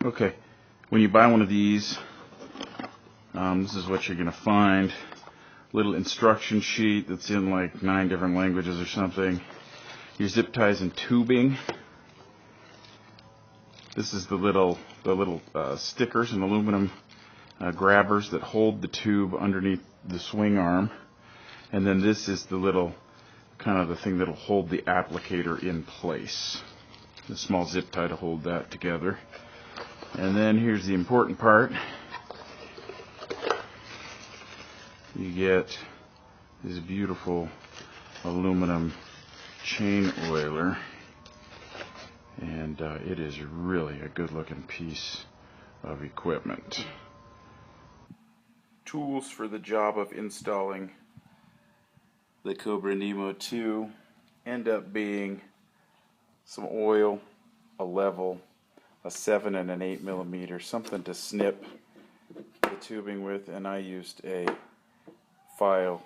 Okay, when you buy one of these, this is what you're going to find. Little instruction sheet that's in like 9 different languages or something. Your zip ties and tubing. This is the little stickers and aluminum grabbers that hold the tube underneath the swing arm. And then this is the little kind of the thing that'll hold the applicator in place. The small zip tie to hold that together. And then here's the important part. You get this beautiful aluminum chain oiler, and it is really a good looking piece of equipment. Tools for the job of installing the Cobrra Nemo 2 end up being some oil, a level, a 7 and an 8 millimeter, something to snip the tubing with, and I used a file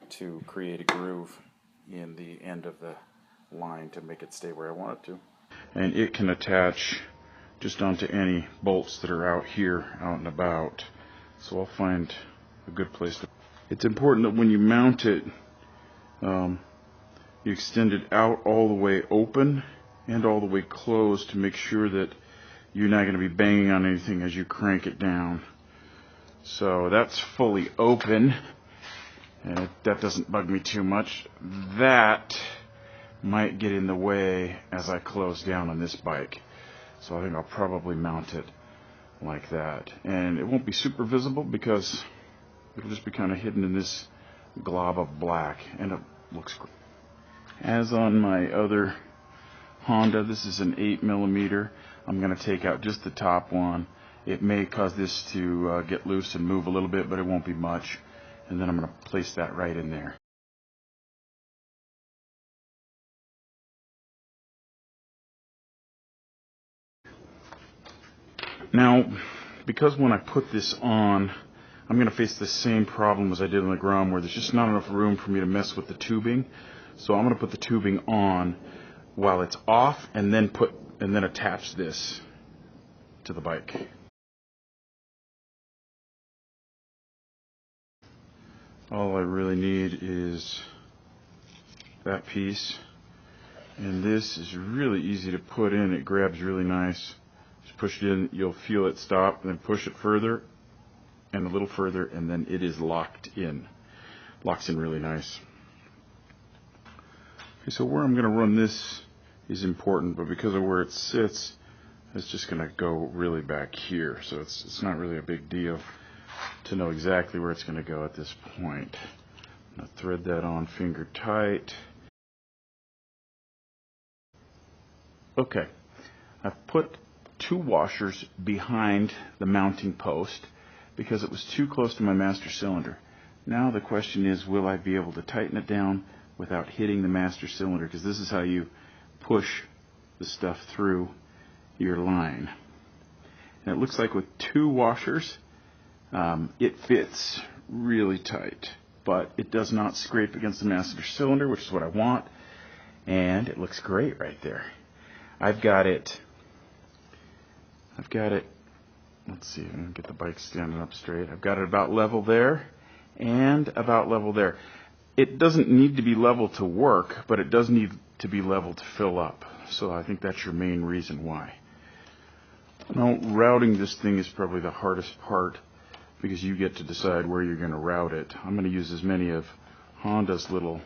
to create a groove in the end of the line to make it stay where I want it to. And it can attach just onto any bolts that are out here, out and about. So I'll find a good place to. It's important that when you mount it, you extend it out all the way open and all the way closed to make sure that you're not going to be banging on anything as you crank it down. So that's fully open, and that doesn't bug me too much. That might get in the way as I close down on this bike. So I think I'll probably mount it like that. And it won't be super visible because it'll just be kind of hidden in this glob of black, and it looks great. As on my other Honda, this is an 8 millimeter. I'm going to take out just the top one. It may cause this to get loose and move a little bit, but it won't be much. And then I'm going to place that right in there. Now, because when I put this on, I'm going to face the same problem as I did on the Grom, where there's just not enough room for me to mess with the tubing. So I'm going to put the tubing on while it's off, and then attach this to the bike. All I really need is that piece, and this is really easy to put in. It grabs really nice. Just push it in, you'll feel it stop, and then push it further and a little further, and then it is locked in. Locks in really nice. Okay, so where I'm going to run this is important, but because of where it sits, it's just going to go really back here. So it's not really a big deal to know exactly where it's going to go at this point. I'm going to thread that on finger tight. Okay, I've put 2 washers behind the mounting post because it was too close to my master cylinder. Now the question is, will I be able to tighten it down without hitting the master cylinder? Because this is how you push the stuff through your line. And it looks like with 2 washers, it fits really tight, but it does not scrape against the master cylinder, which is what I want, and it looks great right there. I've got it, let's see, I'm going to get the bike standing up straight. I've got it about level there and about level there. It doesn't need to be level to work, but it does need to be level to fill up. So I think that's your main reason why. Now, routing this thing is probably the hardest part because you get to decide where you're going to route it. I'm going to use as many of Honda's little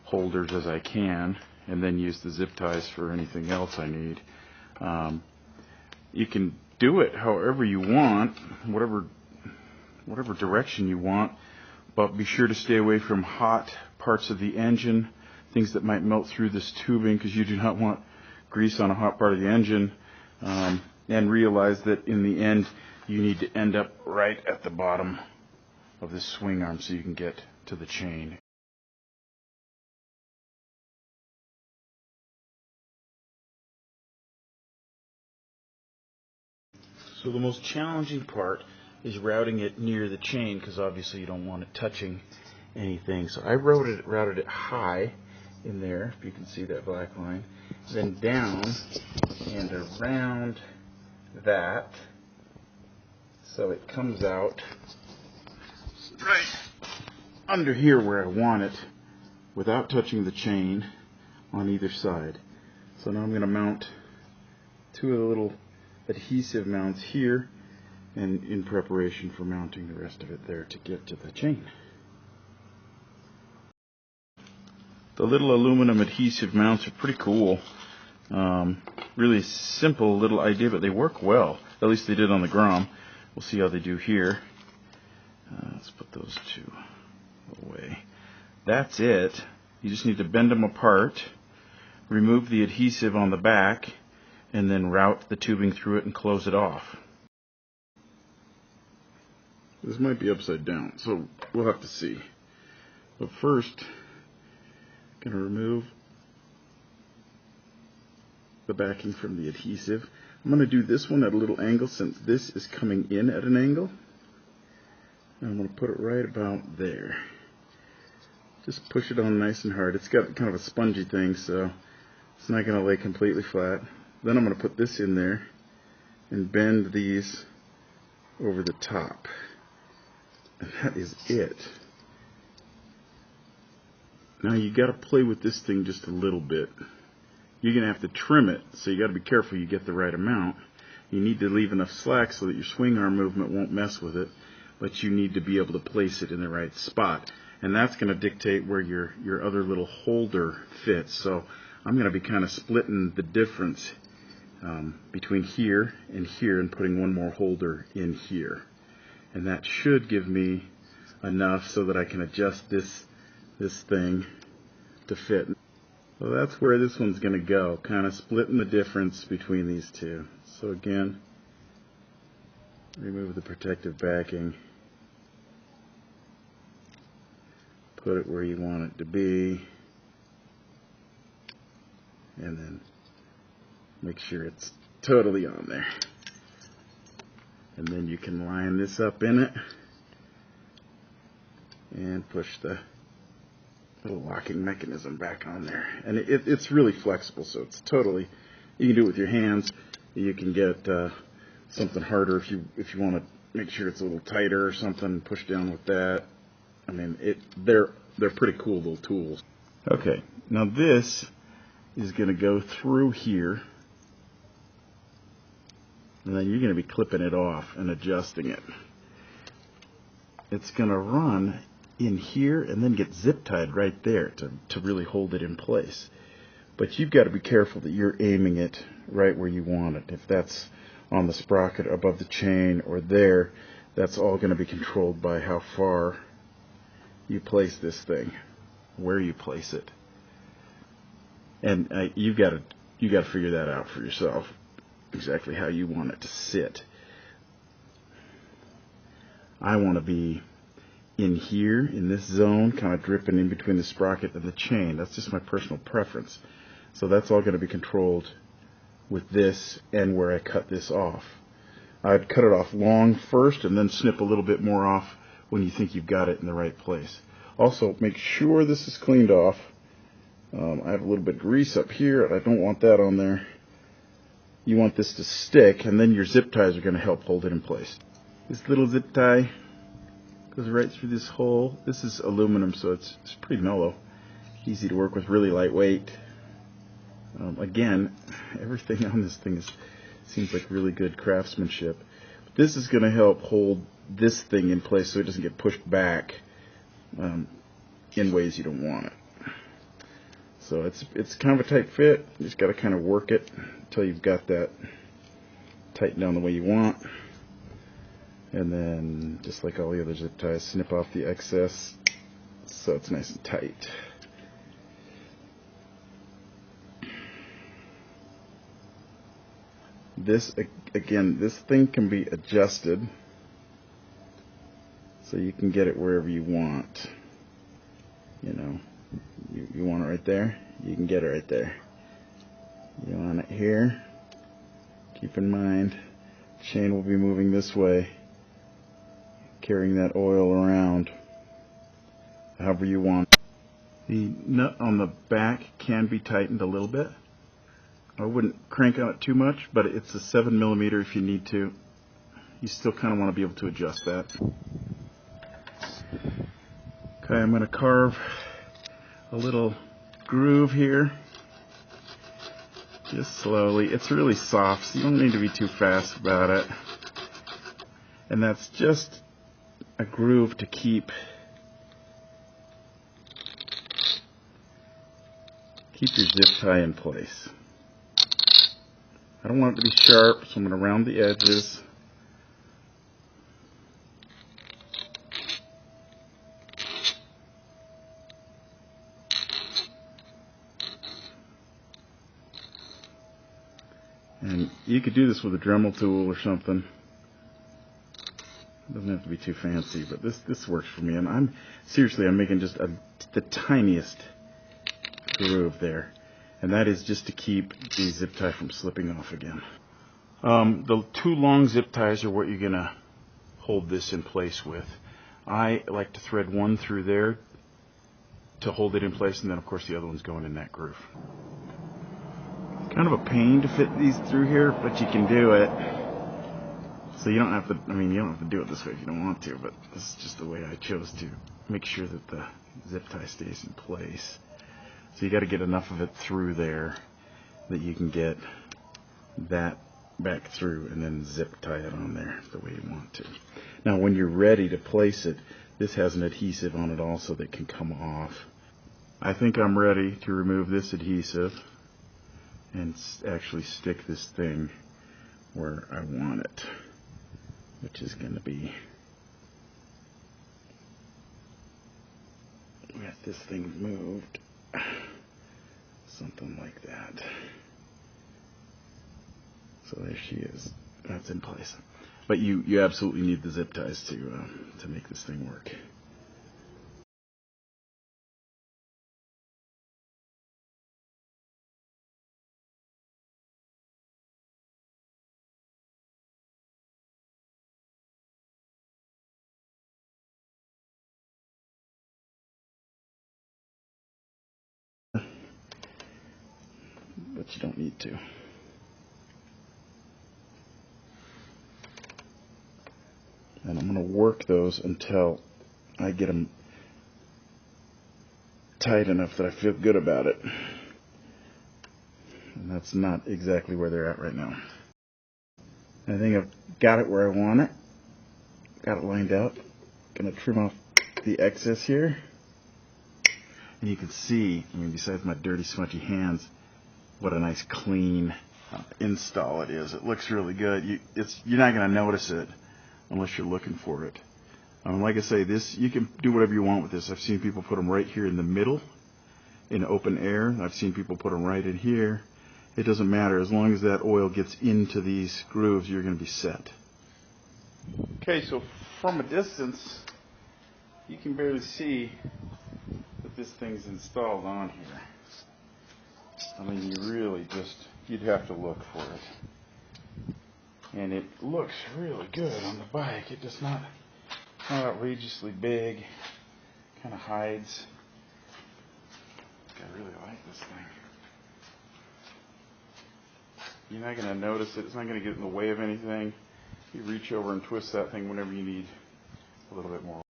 holders as I can, and then use the zip ties for anything else I need. You can do it however you want, whatever direction you want, but be sure to stay away from hot parts of the engine, things that might melt through this tubing, because you do not want grease on a hot part of the engine, and realize that in the end you need to end up right at the bottom of this swing arm so you can get to the chain. So the most challenging part is routing it near the chain, because obviously you don't want it touching anything. So I routed it high in there, if you can see that black line, then down and around that so it comes out right under here where I want it without touching the chain on either side. So now I'm going to mount two of the little adhesive mounts here, and in preparation for mounting the rest of it there to get to the chain. The little aluminum adhesive mounts are pretty cool. Really simple little idea, but they work well. At least they did on the Grom. We'll see how they do here. Let's put those two away. That's it. You just need to bend them apart, remove the adhesive on the back, and then route the tubing through it and close it off. This might be upside down, so we'll have to see. But first, I'm going to remove the backing from the adhesive. I'm going to do this one at a little angle since this is coming in at an angle. And I'm going to put it right about there. Just push it on nice and hard. It's got kind of a spongy thing, so it's not going to lay completely flat. Then I'm going to put this in there and bend these over the top. And that is it. Now you got to play with this thing just a little bit. You're going to have to trim it, so you got to be careful you get the right amount. You need to leave enough slack so that your swing arm movement won't mess with it, but you need to be able to place it in the right spot. And that's going to dictate where your other little holder fits. So I'm going to be kind of splitting the difference between here and putting one more holder in here. And that should give me enough so that I can adjust this thing to fit. So that's where this one's going to go, kind of splitting the difference between these two. So again, remove the protective backing, put it where you want it to be, and then make sure it's totally on there. And then you can line this up in it and push the little locking mechanism back on there. And it's really flexible, so it's totally, you can do it with your hands. You can get something harder if you want to make sure it's a little tighter or something, push down with that. I mean, they're pretty cool little tools. Okay, now this is going to go through here, and then you're going to be clipping it off and adjusting it. It's going to run in here and then get zip tied right there to really hold it in place. But you've got to be careful that you're aiming it right where you want it. If that's on the sprocket above the chain or there, that's all going to be controlled by how far you place this thing, where you place it. And you got to figure that out for yourself, exactly how you want it to sit. I want to be in here, in this zone, kind of dripping in between the sprocket and the chain. That's just my personal preference. So that's all going to be controlled with this and where I cut this off. I'd cut it off long first and then snip a little bit more off when you think you've got it in the right place. Also, make sure this is cleaned off. I have a little bit of grease up here, and I don't want that on there. You want this to stick, and then your zip ties are going to help hold it in place. This little zip tie goes right through this hole. This is aluminum, so it's pretty mellow. Easy to work with, really lightweight. Again, everything on this thing seems like really good craftsmanship. But this is going to help hold this thing in place so it doesn't get pushed back in ways you don't want it. So it's kind of a tight fit. You just got to kind of work it until you've got that tightened down the way you want. And then, just like all the other zip ties, snip off the excess so it's nice and tight. This, again, this thing can be adjusted so you can get it wherever you want. You know, you want it right there, you can get it right there. You want it here, keep in mind, chain will be moving this way, carrying that oil around however you want. The nut on the back can be tightened a little bit, I wouldn't crank on it too much, but it's a 7mm if you need to. You still kind of want to be able to adjust that. Okay, I'm going to carve a little groove here, just slowly. It's really soft, so you don't need to be too fast about it. And that's just a groove to keep your zip tie in place. I don't want it to be sharp, so I'm going to round the edges. And you could do this with a Dremel tool or something. It doesn't have to be too fancy, but this works for me. And I'm making just the tiniest groove there, and that is just to keep the zip tie from slipping off again. The two long zip ties are what you're gonna hold this in place with. I like to thread one through there to hold it in place, and then of course the other one's going in that groove. It's kind of a pain to fit these through here, but you can do it. So you don't have to, you don't have to do it this way if you don't want to, but this is just the way I chose to make sure that the zip tie stays in place. So you got to get enough of it through there that you can get that back through and then zip tie it on there the way you want to. Now when you're ready to place it, this has an adhesive on it also that can come off. I think I'm ready to remove this adhesive and actually stick this thing where I want it, which is going to be with this thing moved, something like that. So there she is. That's in place. But you absolutely need the zip ties to make this thing work. But you don't need to. And I'm going to work those until I get them tight enough that I feel good about it. And that's not exactly where they're at right now. I think I've got it where I want it. Got it lined out. Going to trim off the excess here. And you can see, besides my dirty, smudgy hands, what a nice clean install it is. It looks really good. You're not going to notice it unless you're looking for it. Like I say, you can do whatever you want with this. I've seen people put them right here in the middle in open air. I've seen people put them right in here. It doesn't matter. As long as that oil gets into these grooves, you're going to be set. Okay, so from a distance, you can barely see that this thing's installed on here. You'd have to look for it. And it looks really good on the bike. It does not outrageously big. Kind of hides. I really like this thing. You're not going to notice it. It's not going to get in the way of anything. You reach over and twist that thing whenever you need a little bit more